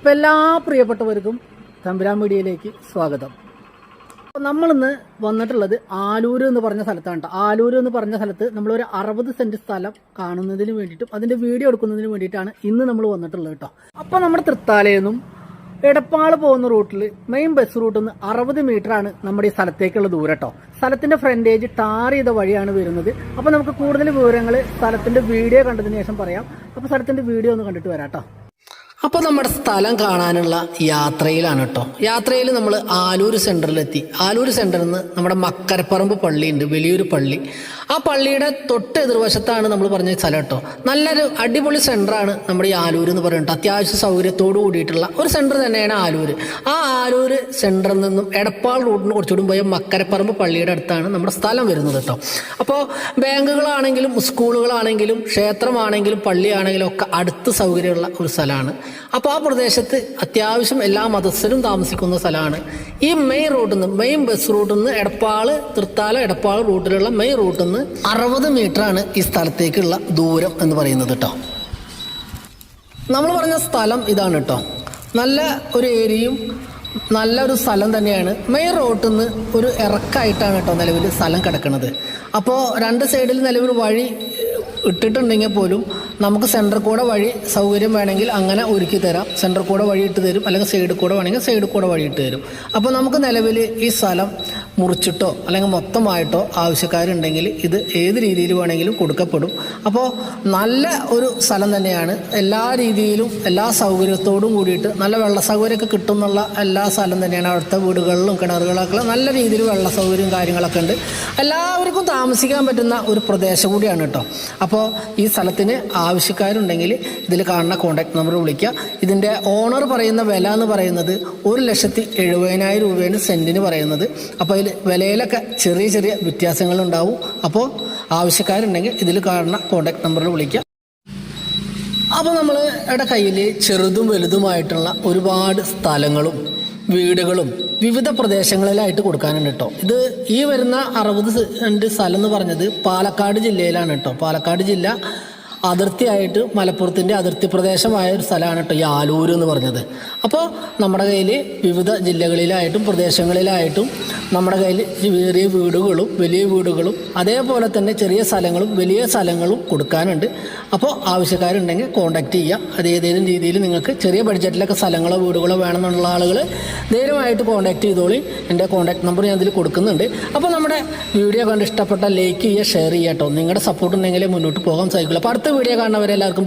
അപ്പോൾ എല്ലാ പ്രിയപ്പെട്ടവർക്കും തമ്പുരാൻ മീഡിയയിലേക്ക് സ്വാഗതം. അപ്പോൾ നമ്മളിന്ന് വന്നിട്ടുള്ളത് ആലൂർ എന്ന് പറഞ്ഞ സ്ഥലത്താണ് കേട്ടോ. ആലൂർ എന്ന് പറഞ്ഞ സ്ഥലത്ത് നമ്മളൊരു 60 സെൻറ്റ് സ്ഥലം കാണുന്നതിന് വേണ്ടിയിട്ടും അതിൻ്റെ വീഡിയോ എടുക്കുന്നതിന് വേണ്ടിയിട്ടാണ് ഇന്ന് നമ്മൾ വന്നിട്ടുള്ളത് കേട്ടോ. അപ്പോൾ നമ്മുടെ തൃത്താലയിൽ നിന്നും എടപ്പാള് പോകുന്ന റൂട്ടിൽ മെയിൻ ബസ് റൂട്ടിൽ നിന്ന് 60 മീറ്ററാണ് നമ്മുടെ ഈ സ്ഥലത്തേക്കുള്ള ദൂരം കേട്ടോ. സ്ഥലത്തിൻ്റെ ഫ്രണ്ടേജ് ടാർ ചെയ്ത വഴിയാണ് വരുന്നത്. അപ്പോൾ നമുക്ക് കൂടുതൽ വിവരങ്ങൾ സ്ഥലത്തിൻ്റെ വീഡിയോ കണ്ടതിന് ശേഷം പറയാം. അപ്പോൾ സ്ഥലത്തിൻ്റെ വീഡിയോ ഒന്ന് കണ്ടിട്ട് വരാം കേട്ടോ. അപ്പോൾ നമ്മുടെ സ്ഥലം കാണാനുള്ള യാത്രയിലാണ് കേട്ടോ. യാത്രയിൽ നമ്മൾ ആലൂർ സെൻറ്ററിലെത്തി. ആലൂർ സെൻറ്ററിൽ നിന്ന് നമ്മുടെ മക്കരപ്പറമ്പ് പള്ളിയുണ്ട്, വലിയൊരു പള്ളി. ആ പള്ളിയുടെ തൊട്ട് എതിർവശത്താണ് നമ്മൾ പറഞ്ഞ സ്ഥലം കേട്ടോ. നല്ലൊരു അടിപൊളി സെൻറ്ററാണ് നമ്മുടെ ഈ ആലൂർ എന്ന് പറയുന്നത്. അത്യാവശ്യ സൗകര്യത്തോട് കൂടിയിട്ടുള്ള ഒരു സെൻറ്റർ തന്നെയാണ് ആലൂർ. ആ ആലൂർ സെൻറ്ററിൽ നിന്നും എടപ്പാൾ റൂട്ടിന് കുറച്ചുകൂടി പോയ മക്കരപ്പറമ്പ് പള്ളിയുടെ അടുത്താണ് നമ്മുടെ സ്ഥലം വരുന്നത് കേട്ടോ. അപ്പോൾ ബാങ്കുകളാണെങ്കിലും സ്കൂളുകളാണെങ്കിലും ക്ഷേത്രമാണെങ്കിലും പള്ളിയാണെങ്കിലും ഒക്കെ അടുത്ത് സൗകര്യമുള്ള ഒരു സ്ഥലമാണ്. അപ്പോൾ ആ പ്രദേശത്ത് അത്യാവശ്യം എല്ലാ മതസ്ഥരും താമസിക്കുന്ന സ്ഥലമാണ്. ഈ മെയിൻ റൂട്ടിൽ നിന്ന്, മെയിൻ ബസ് റൂട്ടിൽ നിന്ന് തൃത്താല എടപ്പാൾ റൂട്ടിലുള്ള മെയിൻ റൂട്ടിൽ നിന്ന് 60 മീറ്ററാണ് ഈ സ്ഥലത്തേക്കുള്ള ദൂരം എന്ന് പറയുന്നത് കേട്ടോ. നമ്മൾ പറഞ്ഞ സ്ഥലം ഇതാണ് കേട്ടോ. നല്ല ഒരു ഏരിയയും നല്ലൊരു സ്ഥലം തന്നെയാണ്. മെയിൻ റോട്ടിൽ നിന്ന് ഒരു ഇറക്കായിട്ടാണ് കേട്ടോ നിലവിൽ സ്ഥലം കിടക്കുന്നത്. അപ്പോൾ രണ്ട് സൈഡിൽ നിലവിൽ വഴി ഇട്ടിട്ടുണ്ടെങ്കിൽ പോലും നമുക്ക് സെൻറ്റർ കൂടെ വഴി സൗകര്യം വേണമെങ്കിൽ അങ്ങനെ ഒരുക്കി തരാം. സെൻറ്റർ കൂടെ വഴി ഇട്ട് തരും, അല്ലെങ്കിൽ സൈഡിൽ കൂടെ വേണമെങ്കിൽ സൈഡിൽ കൂടെ വഴി ഇട്ട് തരും. അപ്പോൾ നമുക്ക് നിലവിൽ ഈ സ്ഥലം മുറിച്ചിട്ടോ അല്ലെങ്കിൽ മൊത്തമായിട്ടോ ആവശ്യക്കാരുണ്ടെങ്കിൽ ഇത് ഏത് രീതിയിൽ വേണമെങ്കിലും കൊടുക്കപ്പെടും. അപ്പോൾ നല്ല ഒരു സ്ഥലം തന്നെയാണ്. എല്ലാ രീതിയിലും എല്ലാ സൗകര്യത്തോടും കൂടിയിട്ട് നല്ല വെള്ള സൗകര്യമൊക്കെ കിട്ടുന്നുള്ള എല്ലാ സ്ഥലം തന്നെയാണ്. അവിടുത്തെ വീടുകളിലും കിണറുകളൊക്കെ നല്ല രീതിയിൽ വെള്ള സൗകര്യവും കാര്യങ്ങളൊക്കെ ഉണ്ട്. എല്ലാവർക്കും താമസിക്കാൻ പറ്റുന്ന ഒരു പ്രദേശം കൂടിയാണ് കേട്ടോ. അപ്പോൾ ഈ സ്ഥലത്തിന് ആവശ്യക്കാരുണ്ടെങ്കിൽ ഇതിൽ കാണുന്ന കോൺടാക്ട് നമ്പർ വിളിക്കുക. ഇതിൻ്റെ ഓണർ പറയുന്ന വില എന്ന് പറയുന്നത് 1,70,70,000 രൂപയാണ് സെൻറ്റിന് പറയുന്നത്. അപ്പോൾ അതിൽ വിലയിലൊക്കെ ചെറിയ ചെറിയ വ്യത്യാസങ്ങളുണ്ടാവും. അപ്പോൾ ആവശ്യക്കാരുണ്ടെങ്കിൽ ഇതിൽ കാണുന്ന കോൺടാക്ട് നമ്പറിൽ വിളിക്കുക. അപ്പോൾ നമ്മളുടെ കയ്യിൽ ചെറുതും വലുതുമായിട്ടുള്ള ഒരുപാട് സ്ഥലങ്ങളും വീടുകളും വിവിധ പ്രദേശങ്ങളിലായിട്ട് കൊടുക്കാനുണ്ട് കേട്ടോ. ഇത് ഈ വരുന്ന 60 സെൻറ്റ് സ്ഥലം എന്ന് പറഞ്ഞത് പാലക്കാട് ജില്ലയിലാണ് കേട്ടോ. പാലക്കാട് ജില്ല അതിർത്തിയായിട്ട് മലപ്പുറത്തിൻ്റെ അതിർത്തി പ്രദേശമായ ഒരു സ്ഥലമാണ് കേട്ടോ ഈ ആലൂർ എന്ന് പറഞ്ഞത്. അപ്പോൾ നമ്മുടെ കയ്യിൽ വിവിധ ജില്ലകളിലായിട്ടും പ്രദേശങ്ങളിലായിട്ടും നമ്മുടെ കയ്യിൽ ചെറിയ വീടുകളും വലിയ വീടുകളും അതേപോലെ തന്നെ ചെറിയ സ്ഥലങ്ങളും വലിയ സ്ഥലങ്ങളും കൊടുക്കാനുണ്ട്. അപ്പോൾ ആവശ്യക്കാരുണ്ടെങ്കിൽ കോൺടാക്റ്റ് ചെയ്യുക. അത് ഏതെങ്കിലും രീതിയിൽ നിങ്ങൾക്ക് ചെറിയ ബഡ്ജറ്റിലൊക്കെ സ്ഥലങ്ങളോ വീടുകളോ വേണമെന്നുള്ള ആളുകൾ ധൈര്യമായിട്ട് കോൺടാക്റ്റ് ചെയ്തോളി. എൻ്റെ കോൺടാക്ട് നമ്പർ ഞാൻ ഇതിൽ കൊടുക്കുന്നുണ്ട്. അപ്പോൾ നമ്മുടെ വീഡിയോ കണ്ട് ഇഷ്ടപ്പെട്ട ലൈക്ക് ചെയ്യുക, ഷെയർ ചെയ്യുക കേട്ടോ. നിങ്ങളുടെ സപ്പോർട്ട് ഉണ്ടെങ്കിലേ മുന്നോട്ട് പോകാൻ സാധിക്കുള്ളൂ. അപ്പോൾ അടുത്ത വീഡിയോ കാണുന്നവരെല്ലാവർക്കും